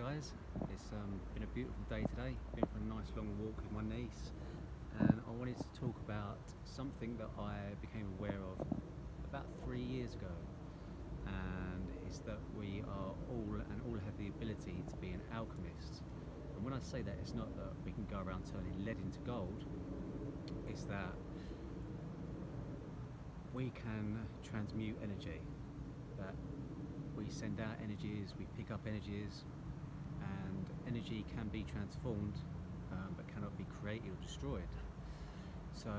guys. It's been a beautiful day today. Been for a nice long walk with my niece, and I wanted to talk about something that I became aware of about 3 years ago, and it's that we are all have the ability to be an alchemist. And when I say that, it's not that we can go around turning lead into gold. It's that we can transmute energy, that we send out energies, we pick up energies, and energy can be transformed but cannot be created or destroyed. So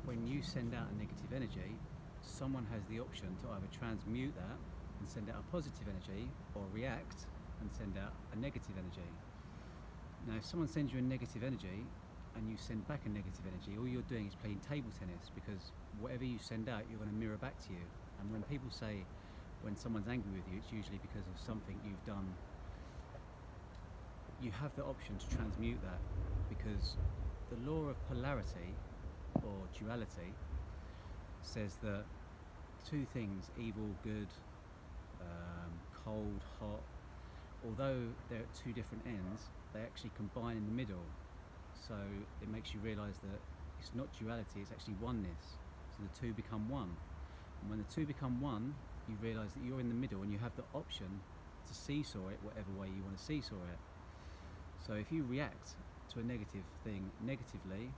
when you send out a negative energy, someone has the option to either transmute that and send out a positive energy, or react and send out a negative energy. Now if someone sends you a negative energy and you send back a negative energy, all you're doing is playing table tennis, because whatever you send out you're going to mirror back to you. And when people say when someone's angry with you, it's usually because of something you've done. You have the option to transmute that, because the law of polarity or duality says that two things, evil, good, cold, hot, although they're at two different ends, they actually combine in the middle. So it makes you realise that it's not duality, it's actually oneness. So the two become one. And when the two become one, you realise that you're in the middle and you have the option to seesaw it whatever way you want to seesaw it. So if you react to a negative thing negatively,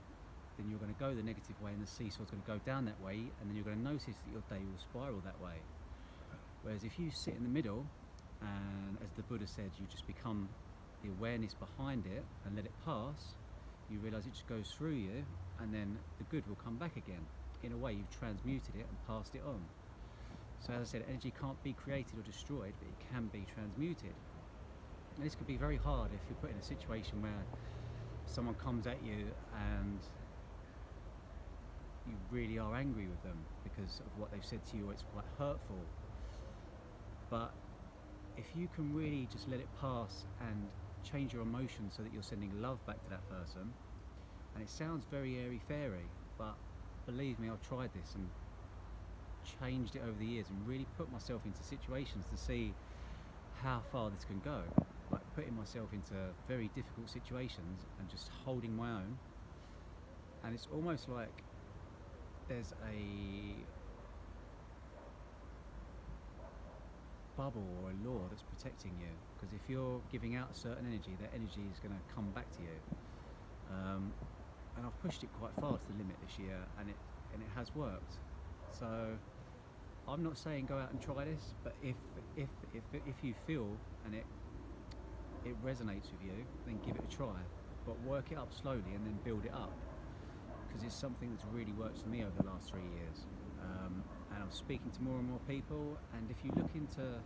then you're going to go the negative way and the seesaw's going to go down that way, and then you're going to notice that your day will spiral that way. Whereas if you sit in the middle, and as the Buddha said, you just become the awareness behind it and let it pass, you realise it just goes through you, and then the good will come back again. In a way, you've transmuted it and passed it on. So as I said, energy can't be created or destroyed, but it can be transmuted. And this could be very hard if you're put in a situation where someone comes at you and you really are angry with them because of what they've said to you, or it's quite hurtful. But if you can really just let it pass and change your emotions so that you're sending love back to that person, and it sounds very airy-fairy, but believe me, I've tried this and changed it over the years and really put myself into situations to see how far this can go. Like putting myself into very difficult situations and just holding my own. And it's almost like there's a bubble or a law that's protecting you, because if you're giving out a certain energy, that energy is going to come back to you. And I've pushed it quite far to the limit this year, and it has worked. So I'm not saying go out and try this, but if you feel and it resonates with you, then give it a try. But work it up slowly and then build it up, because it's something that's really worked for me over the last 3 years. And I'm speaking to more and more people, and if you look into,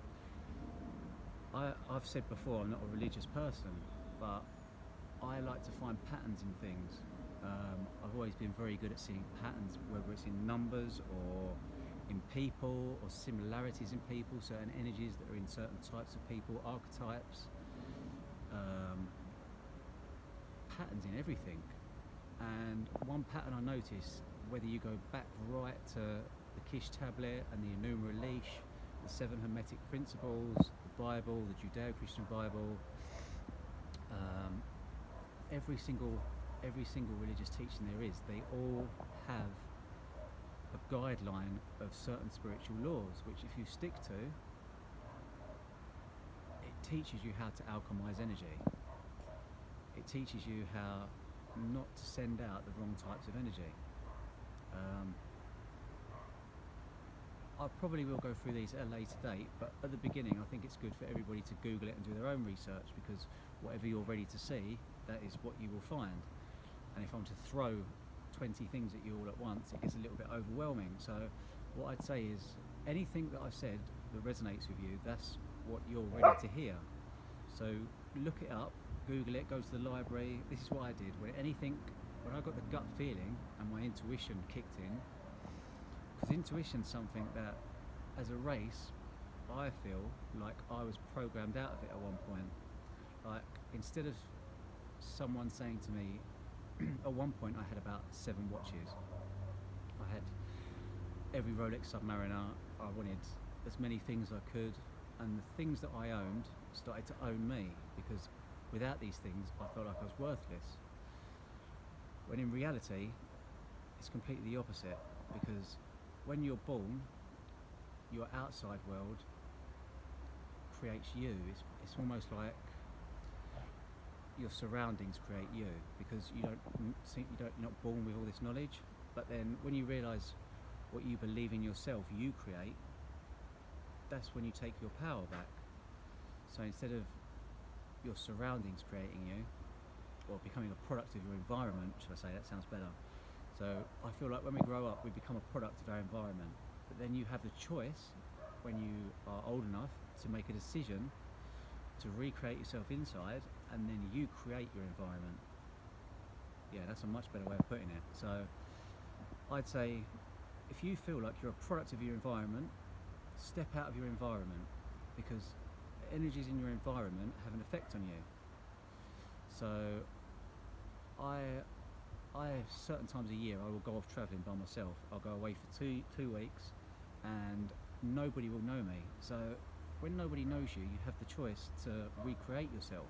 I've said before, I'm not a religious person, but I like to find patterns in things. I've always been very good at seeing patterns, whether it's in numbers or in people, or similarities in people, certain energies that are in certain types of people, archetypes, patterns in everything. And one pattern I noticed, whether you go back right to the Kish tablet and the Enuma Elish, the 7 Hermetic principles, the Bible, the Judeo-Christian Bible, every single religious teaching there is, they all have a guideline of certain spiritual laws, which if you stick to, it teaches you how to alchemize energy. It teaches you how not to send out the wrong types of energy. I probably will go through these at a later date, but at the beginning I think it's good for everybody to Google it and do their own research, because whatever you're ready to see, that is what you will find. And if I'm to throw 20 things at you all at once, it gets a little bit overwhelming. So what I'd say is, anything that I've said that resonates with you, that's what you're ready to hear. So look it up, Google it, go to the library. This is what I did. When I got the gut feeling and my intuition kicked in, because intuition's something that, as a race, I feel like I was programmed out of it at one point. Like, instead of someone saying to me, at one point I had about 7 watches. I had every Rolex Submariner. I wanted as many things as I could. and the things that I owned started to own me, because without these things I felt like I was worthless. When in reality it's completely the opposite, because when you're born, your outside world creates you. It's almost like your surroundings create you, because you're not born with all this knowledge, but then when you realise what you believe in yourself you create, that's when you take your power back. So instead of your surroundings creating you, or becoming a product of your environment, should I say, that sounds better. So I feel like when we grow up we become a product of our environment, but then you have the choice when you are old enough to make a decision to recreate yourself inside, and then you create your environment. Yeah, that's a much better way of putting it. So I'd say if you feel like you're a product of your environment, step out of your environment, because energies in your environment have an effect on you. So I certain times a year I will go off travelling by myself. I'll go away for two weeks and nobody will know me. So when nobody knows you, you have the choice to recreate yourself.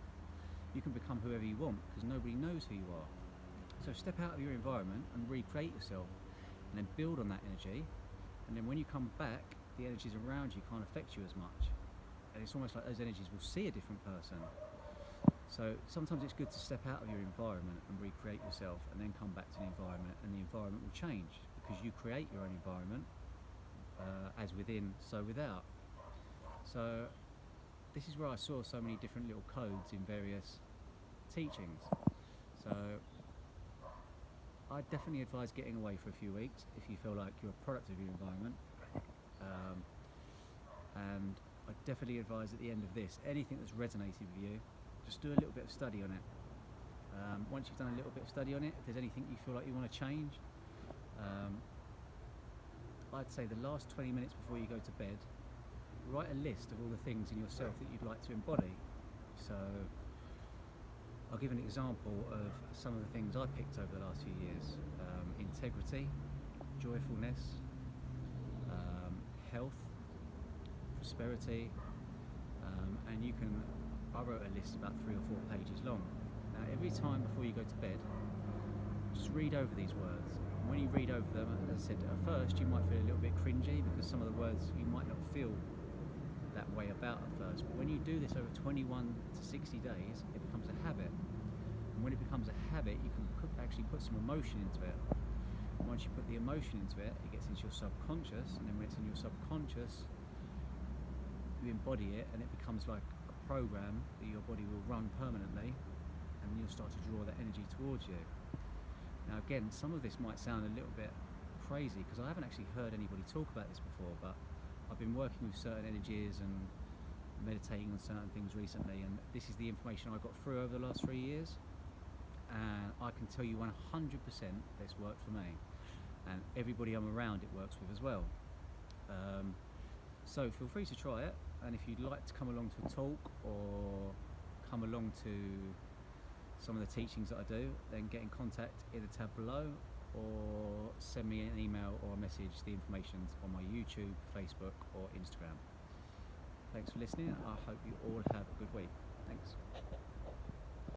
You can become whoever you want because nobody knows who you are. So step out of your environment and recreate yourself, and then build on that energy, and then when you come back, the energies around you can't affect you as much, and it's almost like those energies will see a different person. So sometimes it's good to step out of your environment and recreate yourself, and then come back to the environment, and the environment will change because you create your own environment, as within so without. So this is where I saw so many different little codes in various teachings. So I definitely advise getting away for a few weeks if you feel like you're a product of your environment, and I definitely advise at the end of this, anything that's resonated with you, just do a little bit of study on it. Once you've done a little bit of study on it, if there's anything you feel like you want to change, I'd say the last 20 minutes before you go to bed, write a list of all the things in yourself that you'd like to embody. So I'll give an example of some of the things I picked over the last few years. Integrity, joyfulness, health, prosperity, and I wrote a list about 3 or 4 pages long. Now every time before you go to bed, just read over these words. And when you read over them, as I said, at first you might feel a little bit cringy because some of the words you might not feel that way about at first, but when you do this over 21 to 60 days, it becomes a habit. And when it becomes a habit, you can actually put some emotion into it. And once you put the emotion into it, it gets into your subconscious, and then when it's in your subconscious, you embody it, and it becomes like a program that your body will run permanently, and then you'll start to draw that energy towards you. Now again, some of this might sound a little bit crazy because I haven't actually heard anybody talk about this before, but I've been working with certain energies and meditating on certain things recently, and this is the information I got through over the last 3 years, and I can tell you 100% this worked for me, and everybody I'm around it works with as well. So feel free to try it, and if you'd like to come along to a talk or come along to some of the teachings that I do, then get in contact in the tab below, or send me an email or a message. The information's on my YouTube, Facebook or Instagram. Thanks for listening. I hope you all have a good week. Thanks.